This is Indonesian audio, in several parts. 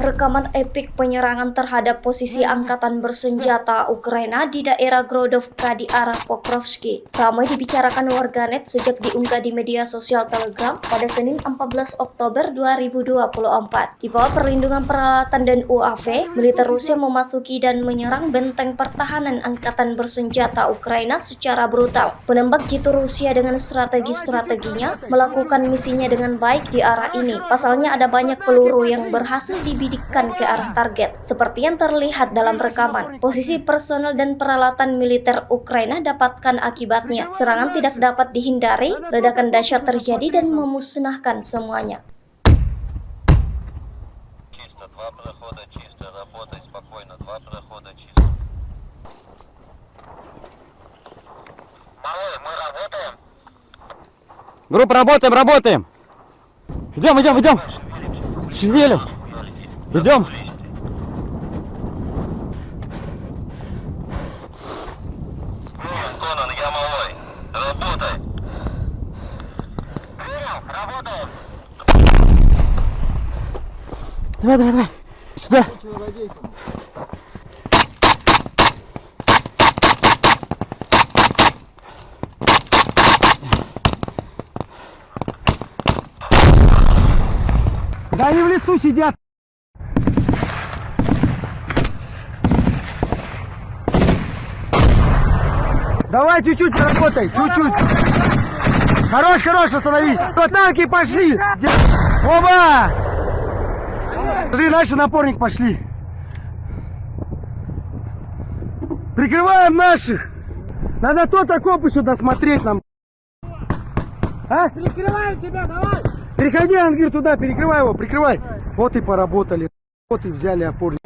Rekaman epik penyerangan terhadap posisi angkatan bersenjata Ukraina di daerah Grodovka di arah Pokrovsky ramai dibicarakan warganet sejak diunggah di media sosial Telegram pada Senin 14 Oktober 2024. Di bawah perlindungan peralatan dan UAV, militer Rusia memasuki dan menyerang benteng pertahanan angkatan bersenjata Ukraina secara brutal. Penembak jitu Rusia dengan strategi-strateginya melakukan misinya dengan baik di arah ini. Pasalnya ada banyak peluru yang berhasil dibidik ke arah target, seperti yang terlihat dalam rekaman. Posisi personel dan peralatan militer Ukraina dapatkan akibatnya. Serangan tidak dapat dihindari, ledakan dahsyat terjadi dan memusnahkan semuanya. Группа, работаем. Идем. Шевелим. Идем. Конан, я малой. Работай. Работаем. Давай. Сюда. Да они в лесу сидят. Давай чуть-чуть работай, чуть-чуть. Хорош, остановись. Вот танки пошли. Оба! Смотри, дальше напорник пошли. Прикрываем наших. Надо тот окоп еще досмотреть нам. А? Перекрываю тебя, давай! Переходи, Ангир, туда, перекрывай его, прикрывай. Вот и поработали. Вот и взяли опорник.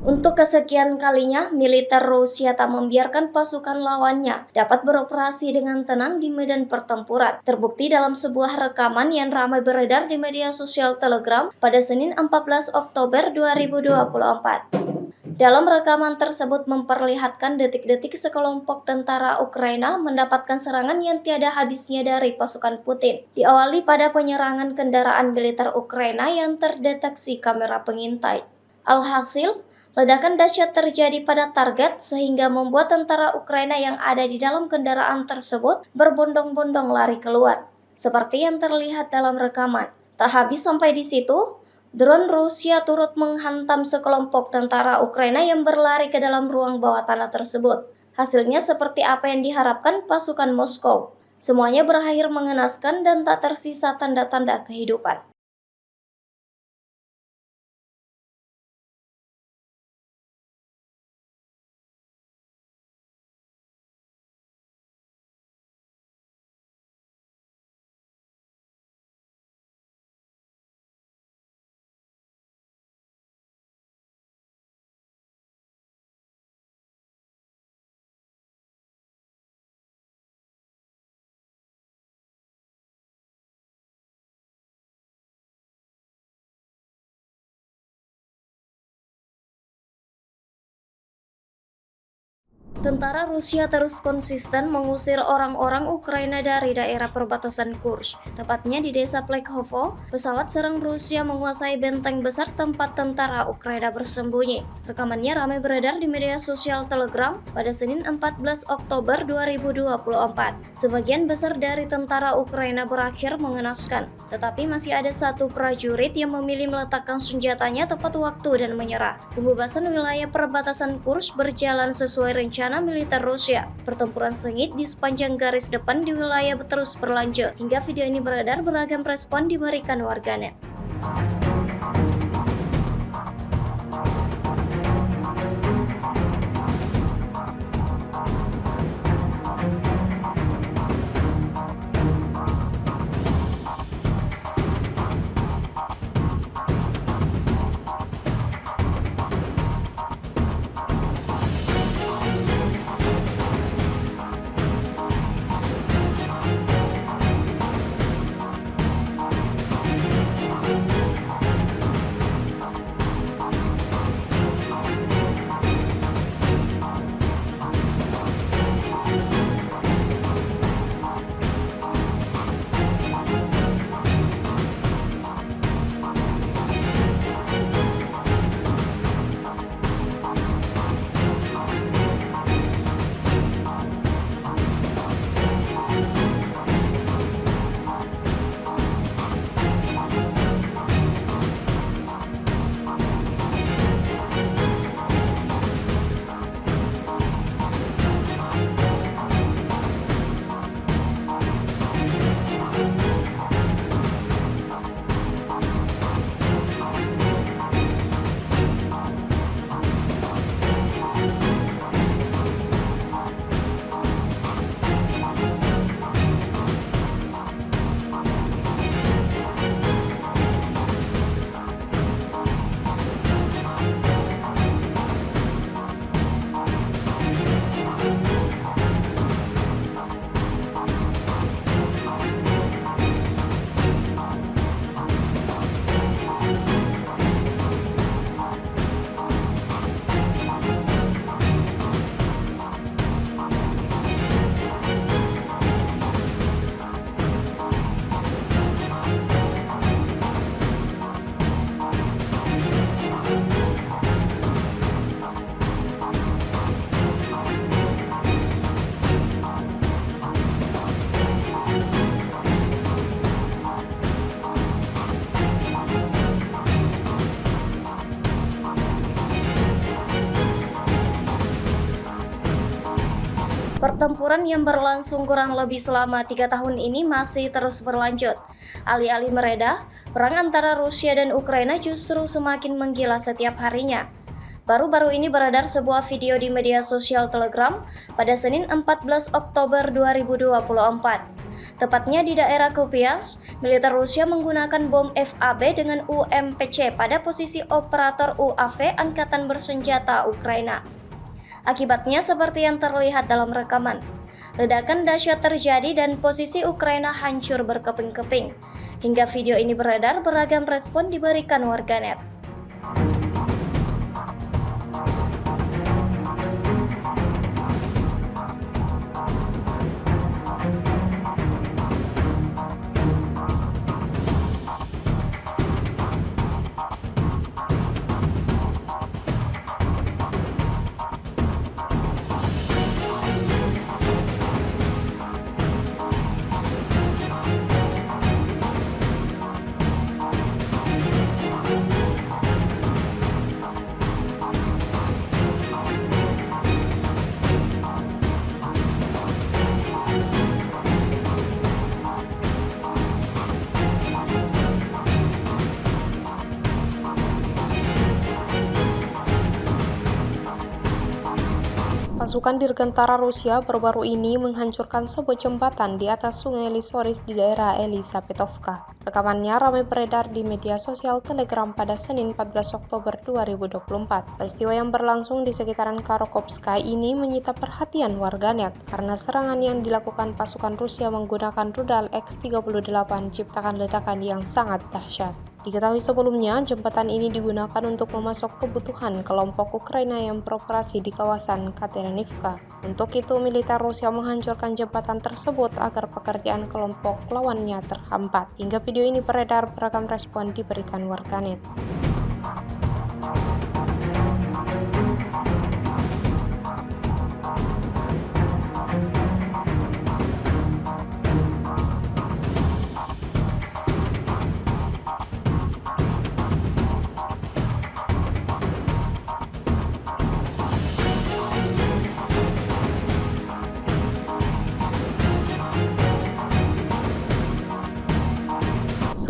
Untuk kesekian kalinya, militer Rusia tak membiarkan pasukan lawannya dapat beroperasi dengan tenang di medan pertempuran. Terbukti dalam sebuah rekaman yang ramai beredar di media sosial Telegram pada Senin 14 Oktober 2024. Dalam rekaman tersebut memperlihatkan detik-detik sekelompok tentara Ukraina mendapatkan serangan yang tiada habisnya dari pasukan Putin. Diawali pada penyerangan kendaraan militer Ukraina yang terdeteksi kamera pengintai. Alhasil, ledakan dahsyat terjadi pada target sehingga membuat tentara Ukraina yang ada di dalam kendaraan tersebut berbondong-bondong lari keluar, seperti yang terlihat dalam rekaman. Tak habis sampai di situ, drone Rusia turut menghantam sekelompok tentara Ukraina yang berlari ke dalam ruang bawah tanah tersebut. Hasilnya seperti apa yang diharapkan pasukan Moskow. Semuanya berakhir mengenaskan dan tak tersisa tanda-tanda kehidupan. Tentara Rusia terus konsisten mengusir orang-orang Ukraina dari daerah perbatasan Kursk. Tepatnya di desa Plekhovo, pesawat serang Rusia menguasai benteng besar tempat tentara Ukraina bersembunyi. Rekamannya ramai beredar di media sosial Telegram pada Senin 14 Oktober 2024. Sebagian besar dari tentara Ukraina berakhir mengenaskan, tetapi masih ada satu prajurit yang memilih meletakkan senjatanya tepat waktu dan menyerah. Pembebasan wilayah perbatasan Kursk berjalan sesuai rencana militer Rusia. Pertempuran sengit di sepanjang garis depan di wilayah terus berlanjut. Hingga video ini beredar, beragam respon diberikan warganet. Pertempuran yang berlangsung kurang lebih selama 3 tahun ini masih terus berlanjut. Alih-alih mereda, perang antara Rusia dan Ukraina justru semakin menggila setiap harinya. Baru-baru ini beredar sebuah video di media sosial Telegram pada Senin 14 Oktober 2024. Tepatnya di daerah Kupiansk, militer Rusia menggunakan bom FAB dengan UMPC pada posisi operator UAV Angkatan Bersenjata Ukraina. Akibatnya seperti yang terlihat dalam rekaman. Ledakan dahsyat terjadi dan posisi Ukraina hancur berkeping-keping. Hingga video ini beredar, beragam respon diberikan warganet. Pasukan Dirgantara Rusia baru-baru ini menghancurkan sebuah jembatan di atas sungai Lisoris di daerah Elisapetovka. Rekamannya ramai beredar di media sosial Telegram pada Senin 14 Oktober 2024. Peristiwa yang berlangsung di sekitaran Kharkovska ini menyita perhatian warganet karena serangan yang dilakukan pasukan Rusia menggunakan rudal X-38 ciptakan ledakan yang sangat dahsyat. Diketahui sebelumnya, jembatan ini digunakan untuk memasok kebutuhan kelompok Ukraina yang beroperasi di kawasan Katerinivka. Untuk itu, militer Rusia menghancurkan jembatan tersebut agar pekerjaan kelompok lawannya terhambat. Hingga video ini beredar, beragam respon diberikan warganet.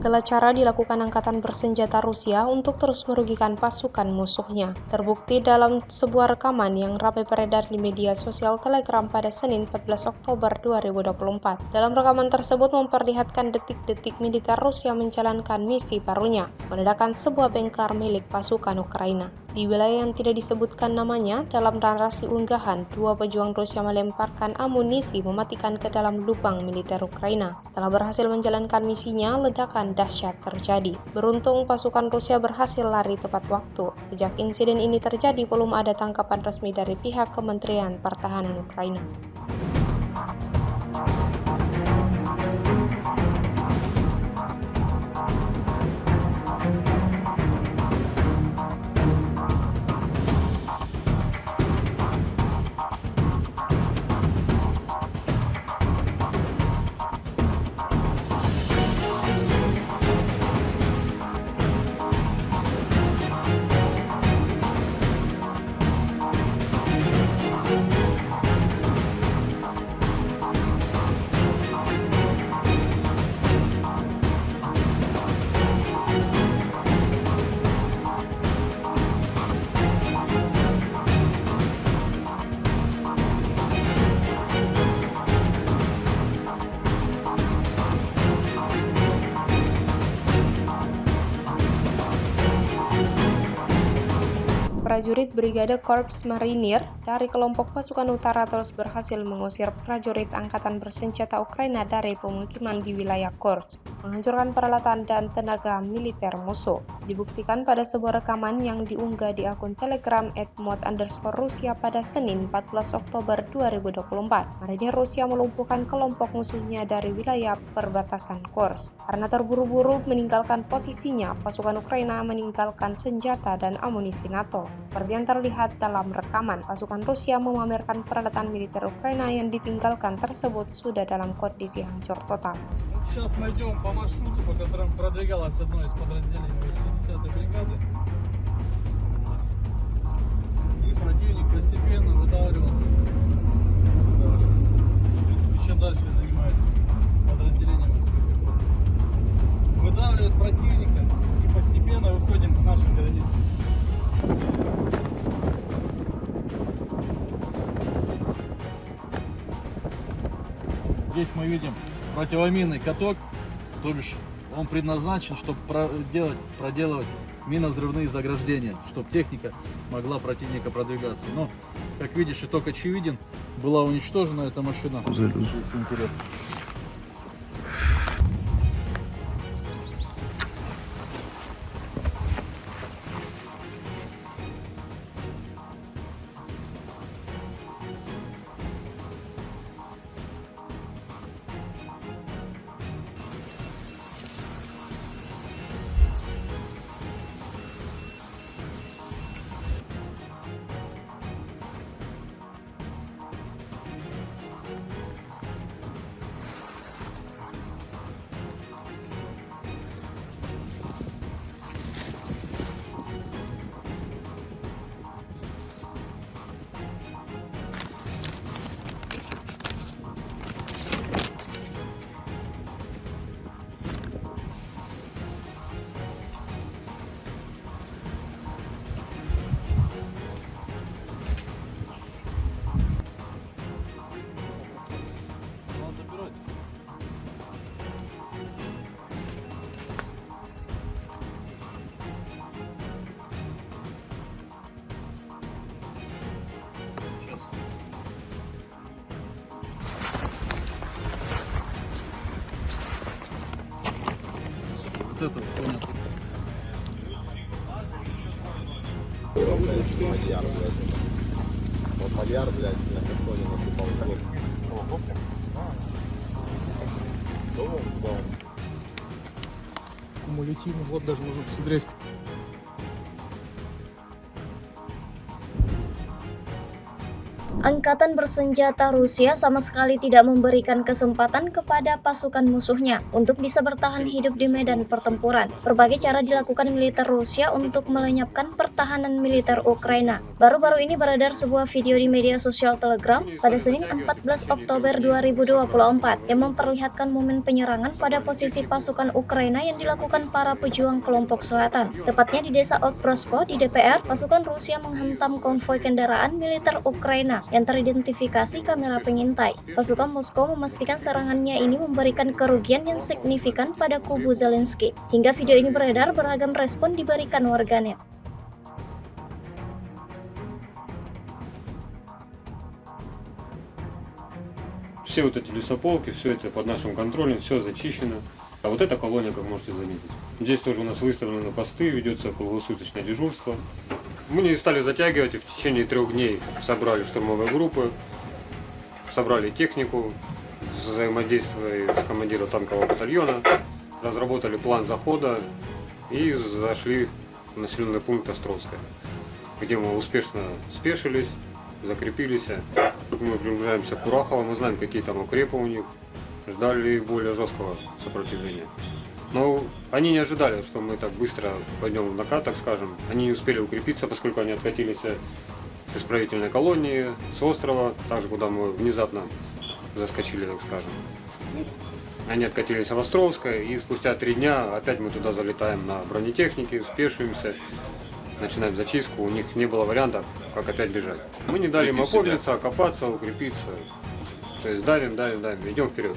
Segala cara dilakukan angkatan bersenjata Rusia untuk terus merugikan pasukan musuhnya. Terbukti dalam sebuah rekaman yang ramai beredar di media sosial Telegram pada Senin 14 Oktober 2024. Dalam rekaman tersebut memperlihatkan detik-detik militer Rusia menjalankan misi barunya, meledakkan sebuah bengkar milik pasukan Ukraina. Di wilayah yang tidak disebutkan namanya, dalam narasi unggahan, dua pejuang Rusia melemparkan amunisi mematikan ke dalam lubang militer Ukraina. Setelah berhasil menjalankan misinya, ledakan dahsyat terjadi. Beruntung pasukan Rusia berhasil lari tepat waktu. Sejak insiden ini terjadi, belum ada tangkapan resmi dari pihak Kementerian Pertahanan Ukraina. Prajurit Brigade Korps Marinir dari kelompok pasukan utara terus berhasil mengusir prajurit angkatan bersenjata Ukraina dari pemukiman di wilayah Kursk, menghancurkan peralatan dan tenaga militer musuh. Dibuktikan pada sebuah rekaman yang diunggah di akun Telegram @mod_Rusia pada Senin 14 Oktober 2024. Marinir Rusia melumpuhkan kelompok musuhnya dari wilayah perbatasan Kursk. Karena terburu-buru meninggalkan posisinya, pasukan Ukraina meninggalkan senjata dan amunisi NATO. Seperti yang terlihat dalam rekaman, pasukan Rusia memamerkan peralatan militer Ukraina yang ditinggalkan tersebut sudah dalam kondisi hancur total. Сейчас мы идем по маршруту, по которому продвигалось одно из подразделений 80-й бригады. И противник постепенно выдавливался. дальше занимается подразделение морской пехоты. Выдавливает противника и постепенно выходим к нашим границам. Здесь мы видим противоминный каток, то бишь он предназначен, чтобы проделывать минно-взрывные заграждения, чтобы техника могла противника продвигаться. Но, как видишь, итог очевиден, была уничтожена эта машина. Если интересно. Вот это понял. Вот мальяр, блядь, на подходе наступал. Кумулятивно, вот даже можно посмотреть. Angkatan bersenjata Rusia sama sekali tidak memberikan kesempatan kepada pasukan musuhnya untuk bisa bertahan hidup di medan pertempuran. Berbagai cara dilakukan militer Rusia untuk melenyapkan pertahanan militer Ukraina. Baru-baru ini beredar sebuah video di media sosial Telegram pada Senin 14 Oktober 2024 yang memperlihatkan momen penyerangan pada posisi pasukan Ukraina yang dilakukan para pejuang kelompok selatan. Tepatnya di desa Okrosko di DPR, pasukan Rusia menghantam konvoi kendaraan militer Ukraina yang teridentifikasi kamera pengintai. Pasukan Moskow memastikan serangannya ini memberikan kerugian yang signifikan pada kubu Zelensky. Hingga video ini beredar, beragam respon diberikan warganet. Все вот эти лесополки, все это под нашим контролем, все зачищено. А вот эта колония, как можете заметить. Здесь тоже у нас выставлены посты, ведется круглосуточное дежурство. Мы не стали затягивать и в течение 3 дней собрали штурмовые группы, собрали технику, взаимодействуя с командиром танкового батальона, разработали план захода и зашли в населенный пункт Островское, где мы успешно спешились, закрепились. Мы приближаемся к Курахово, мы знаем, какие там укрепы у них, ждали более жесткого сопротивления. Но они не ожидали, что мы так быстро пойдем в накат, так скажем. Они не успели укрепиться, поскольку они откатились с исправительной колонии, с острова, также куда мы внезапно заскочили, так скажем. Они откатились в Островское, и спустя 3 дня опять мы туда залетаем на бронетехнике, спешимся, начинаем зачистку. У них не было вариантов, как опять бежать. Мы не дали им опомниться, окопаться, укрепиться. То есть давим, идем вперед.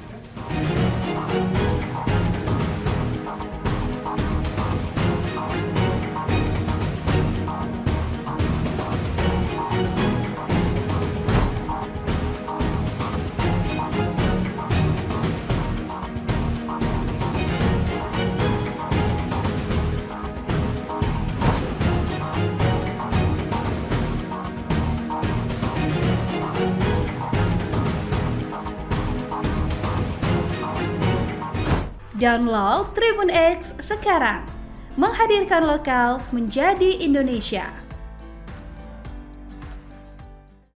Download Tribun X sekarang, menghadirkan lokal menjadi Indonesia.